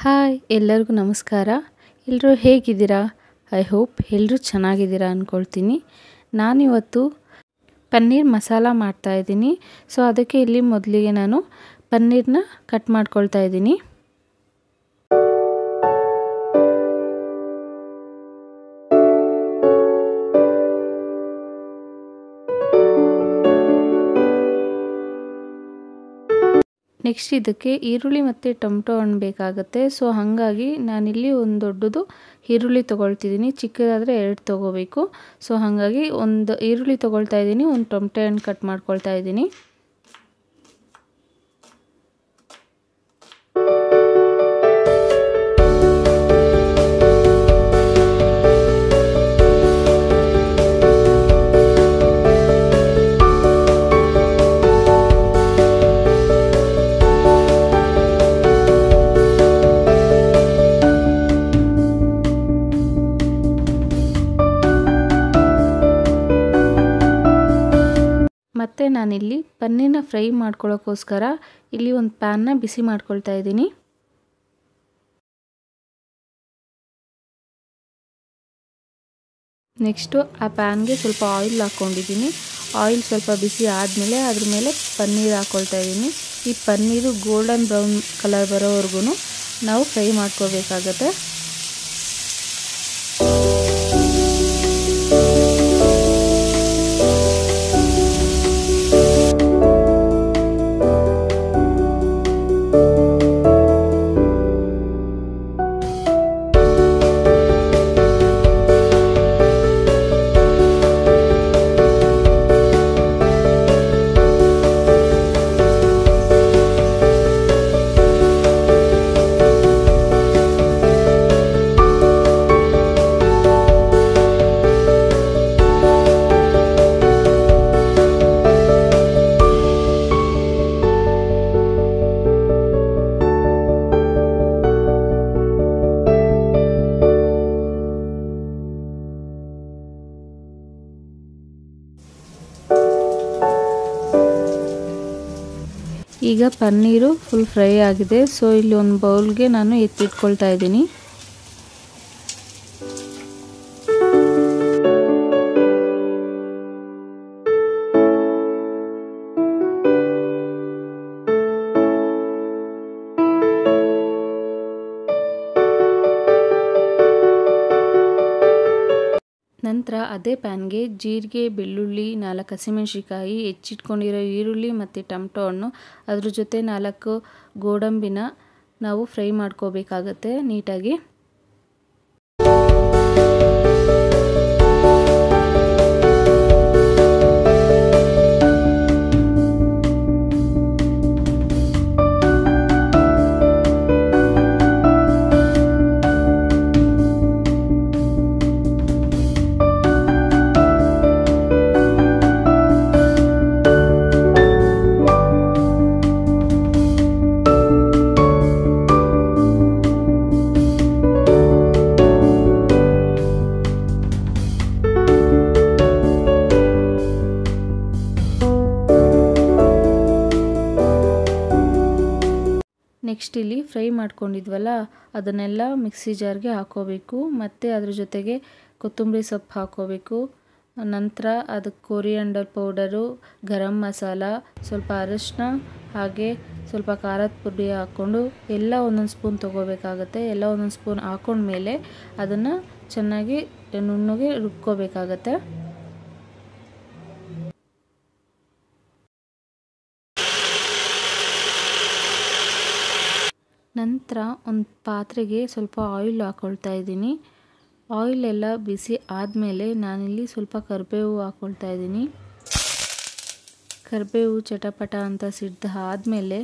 Hi ಎಲ್ಲರಿಗೂ ನಮಸ್ಕಾರ. ಎಲ್ಲರೂ ಹೇಗಿದ್ದೀರಾ? ಐ ಹೋಪ್ ಎಲ್ಲರೂ ಚೆನ್ನಾಗಿದ್ದೀರಾ ಅಂದ್ಕೊಳ್ತೀನಿ. ನಾನಿವತ್ತು ಪನ್ನೀರ್ ಮಸಾಲ ಮಾಡ್ತಾಯಿದ್ದೀನಿ. ಸೊ ಅದಕ್ಕೆ ಇಲ್ಲಿ ಮೊದಲಿಗೆ ನಾನು ಪನ್ನೀರನ್ನ ಕಟ್ ಮಾಡ್ಕೊಳ್ತಾ ಇದ್ದೀನಿ. ನೆಕ್ಸ್ಟ್ ಇದಕ್ಕೆ ಈರುಳ್ಳಿ ಮತ್ತು ಟೊಮೆಟೊ ಹಣ್ಣು ಬೇಕಾಗುತ್ತೆ. ಸೊ ಹಾಗಾಗಿ ನಾನಿಲ್ಲಿ ಒಂದು ದೊಡ್ಡದು ಈರುಳ್ಳಿ ತೊಗೊಳ್ತಿದ್ದೀನಿ. ಚಿಕ್ಕದಾದರೆ 2 ತೊಗೋಬೇಕು. ಸೊ ಹಾಗಾಗಿ ಒಂದು ಈರುಳ್ಳಿ ತೊಗೊಳ್ತಾ ಇದ್ದೀನಿ, ಒಂದು ಟೊಮೆಟೊ ಹಣ್ಣು ಕಟ್ ಮಾಡ್ಕೊಳ್ತಾ ಇದ್ದೀನಿ. ಮತ್ತು ನಾನಿಲ್ಲಿ ಪನ್ನೀರನ್ನ ಫ್ರೈ ಮಾಡ್ಕೊಳ್ಳೋಕ್ಕೋಸ್ಕರ ಇಲ್ಲಿ ಒಂದು ಪ್ಯಾನ್ನ ಬಿಸಿ ಮಾಡ್ಕೊಳ್ತಾ ಇದ್ದೀನಿ. ನೆಕ್ಸ್ಟು ಆ ಪ್ಯಾನ್ಗೆ ಸ್ವಲ್ಪ ಆಯಿಲ್ ಹಾಕ್ಕೊಂಡಿದ್ದೀನಿ. ಆಯಿಲ್ ಸ್ವಲ್ಪ ಬಿಸಿ ಆದಮೇಲೆ ಅದ್ರ ಮೇಲೆ ಪನ್ನೀರ್ ಹಾಕ್ಕೊಳ್ತಾ ಇದ್ದೀನಿ. ಈ ಪನ್ನೀರು ಗೋಲ್ಡನ್ ಬ್ರೌನ್ ಕಲರ್ ಬರೋವರೆಗೂ ನಾವು ಫ್ರೈ ಮಾಡ್ಕೋಬೇಕಾಗತ್ತೆ. ಈಗ ಪನ್ನೀರು ಫುಲ್ ಫ್ರೈ ಆಗಿದೆ. ಸೊ ಇಲ್ಲಿ ಒಂದು ಬೌಲ್ಗೆ ನಾನು ಎತ್ತಿಟ್ಕೊಳ್ತಾ ಇದ್ದೀನಿ. ನಂತರ ಅದೇ ಪ್ಯಾನ್ಗೆ ಜೀರಿಗೆ, ಬೆಳ್ಳುಳ್ಳಿ, 4 ಹಸಿಮೆಣಸಿಕಾಯಿ, ಹೆಚ್ಚಿಟ್ಕೊಂಡಿರೋ ಈರುಳ್ಳಿ ಮತ್ತು ಟೊಮೆಟೊ ಹಣ್ಣು, ಅದ್ರ ಜೊತೆ 4 ಗೋಡಂಬಿನ ನಾವು ಫ್ರೈ ಮಾಡ್ಕೋಬೇಕಾಗತ್ತೆ ನೀಟಾಗಿ. ನೆಕ್ಸ್ಟ್ ಇಲ್ಲಿ ಫ್ರೈ ಮಾಡ್ಕೊಂಡಿದ್ವಲ್ಲ ಅದನ್ನೆಲ್ಲ ಮಿಕ್ಸಿ ಜಾರ್ಗೆ ಹಾಕೋಬೇಕು. ಮತ್ತು ಅದ್ರ ಜೊತೆಗೆ ಕೊತ್ತಂಬರಿ ಸೊಪ್ಪು ಹಾಕೋಬೇಕು. ನಂತರ ಅದಕ್ಕೆ ಕೊರಿಯಾಂಡರ್ ಪೌಡರು, ಗರಂ ಮಸಾಲ, ಸ್ವಲ್ಪ ಅರಿಶಿನ, ಹಾಗೆ ಸ್ವಲ್ಪ ಖಾರದ ಪುಡಿ ಹಾಕ್ಕೊಂಡು ಎಲ್ಲ ಒಂದೊಂದು ಸ್ಪೂನ್ ತೊಗೋಬೇಕಾಗತ್ತೆ. ಎಲ್ಲ ಒಂದೊಂದು ಸ್ಪೂನ್ ಹಾಕೊಂಡ್ಮೇಲೆ ಅದನ್ನು ಚೆನ್ನಾಗಿ ನುಣ್ಣಗೆ ರುಬ್ಕೋಬೇಕಾಗತ್ತೆ. ನಂತರ ಒಂದು ಪಾತ್ರೆಗೆ ಸ್ವಲ್ಪ ಆಯಿಲ್ ಹಾಕ್ಕೊಳ್ತಾ ಇದ್ದೀನಿ. ಆಯಿಲ್ ಎಲ್ಲ ಬಿಸಿ ಆದಮೇಲೆ ನಾನಿಲ್ಲಿ ಸ್ವಲ್ಪ ಕರಿಬೇವು ಹಾಕ್ಕೊಳ್ತಾ ಇದ್ದೀನಿ. ಕರಿಬೇವು ಚಟಪಟ ಅಂತ ಸಿಡ್ದು ಆದಮೇಲೆ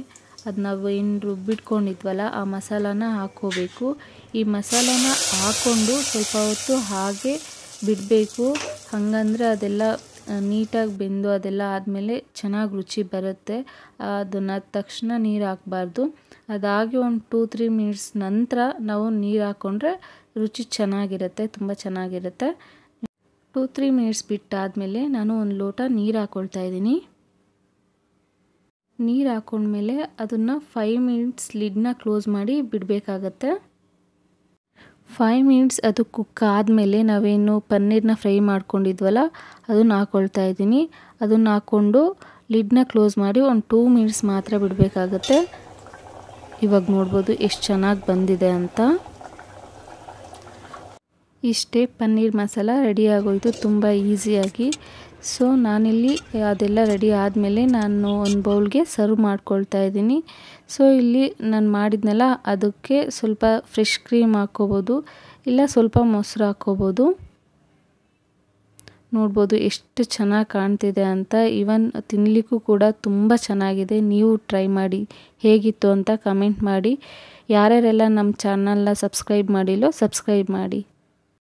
ಅದು ನಾವು ಏನು ರುಬ್ಬಿಟ್ಕೊಂಡಿದ್ವಲ್ಲ ಆ ಮಸಾಲಾನ ಹಾಕ್ಕೋಬೇಕು. ಈ ಮಸಾಲಾನ ಹಾಕ್ಕೊಂಡು ಸ್ವಲ್ಪ ಹೊತ್ತು ಹಾಗೆ ಬಿಡಬೇಕು. ಹಾಗಂದರೆ ಅದೆಲ್ಲ ನೀಟಾಗಿ ಬೆಂದು ಅದೆಲ್ಲ ಆದಮೇಲೆ ಚೆನ್ನಾಗಿ ರುಚಿ ಬರುತ್ತೆ. ಅದನ್ನು ತಕ್ಷಣ ನೀರು ಹಾಕಬಾರ್ದು. ಅದಾಗಿ ಒಂದು 2-3 ಮಿನಿಟ್ಸ್ ನಂತರ ನಾವು ನೀರು ಹಾಕ್ಕೊಂಡ್ರೆ ರುಚಿ ಚೆನ್ನಾಗಿರುತ್ತೆ, ತುಂಬ ಚೆನ್ನಾಗಿರುತ್ತೆ. 2-3 ಮಿನಿಟ್ಸ್ ಬಿಟ್ಟಾದಮೇಲೆ ನಾನು ಒಂದು ಲೋಟ ನೀರು ಹಾಕ್ಕೊಳ್ತಾ ಇದ್ದೀನಿ. ನೀರು ಹಾಕೊಂಡ್ಮೇಲೆ ಅದನ್ನು 5 ಮಿನಿಟ್ಸ್ ಲಿಡ್ನ ಕ್ಲೋಸ್ ಮಾಡಿ ಬಿಡಬೇಕಾಗತ್ತೆ. 5 ಮಿನಿಟ್ಸ್ ಅದು ಕುಕ್ ಆದಮೇಲೆ ನಾವೇನು ಪನ್ನೀರನ್ನ ಫ್ರೈ ಮಾಡ್ಕೊಂಡಿದ್ವಲ್ಲ ಅದನ್ನು ಹಾಕ್ಕೊಳ್ತಾ ಇದ್ದೀನಿ. ಅದನ್ನು ಹಾಕ್ಕೊಂಡು ಲಿಡ್ನ ಕ್ಲೋಸ್ ಮಾಡಿ ಒಂದು 2 ಮಿನಿಟ್ಸ್ ಮಾತ್ರ ಬಿಡಬೇಕಾಗತ್ತೆ. ಇವಾಗ ನೋಡ್ಬೋದು ಎಷ್ಟು ಚೆನ್ನಾಗಿ ಬಂದಿದೆ ಅಂತ. ಇಷ್ಟೇ ಪನ್ನೀರ್ ಮಸಾಲ ರೆಡಿ ಆಗೋಯಿತು ತುಂಬ ಈಸಿಯಾಗಿ. ಸೊ ನಾನಿಲ್ಲಿ ಅದೆಲ್ಲ ರೆಡಿ ಆದಮೇಲೆ ನಾನು ಒಂದು ಬೌಲ್ಗೆ ಸರ್ವ್ ಮಾಡ್ಕೊಳ್ತಾ ಇದ್ದೀನಿ. ಸೊ ಇಲ್ಲಿ ನಾನು ಮಾಡಿದ್ನಲ್ಲ ಅದಕ್ಕೆ ಸ್ವಲ್ಪ ಫ್ರೆಶ್ ಕ್ರೀಮ್ ಹಾಕ್ಕೋಬೋದು, ಇಲ್ಲ ಸ್ವಲ್ಪ ಮೊಸರು ಹಾಕ್ಕೋಬೋದು. ನೋಡ್ಬೋದು ಎಷ್ಟು ಚೆನ್ನಾಗಿ ಕಾಣ್ತಿದೆ ಅಂತ. ಇವನ್ ತಿನ್ನಲಿಕ್ಕೂ ಕೂಡ ತುಂಬ ಚೆನ್ನಾಗಿದೆ. ನೀವು ಟ್ರೈ ಮಾಡಿ ಹೇಗಿತ್ತು ಅಂತ ಕಮೆಂಟ್ ಮಾಡಿ. ಯಾರ್ಯಾರೆಲ್ಲ ನಮ್ಮ ಚಾನಲ್ನ ಸಬ್ಸ್ಕ್ರೈಬ್ ಮಾಡಿಲ್ಲೋ ಸಬ್ಸ್ಕ್ರೈಬ್ ಮಾಡಿ.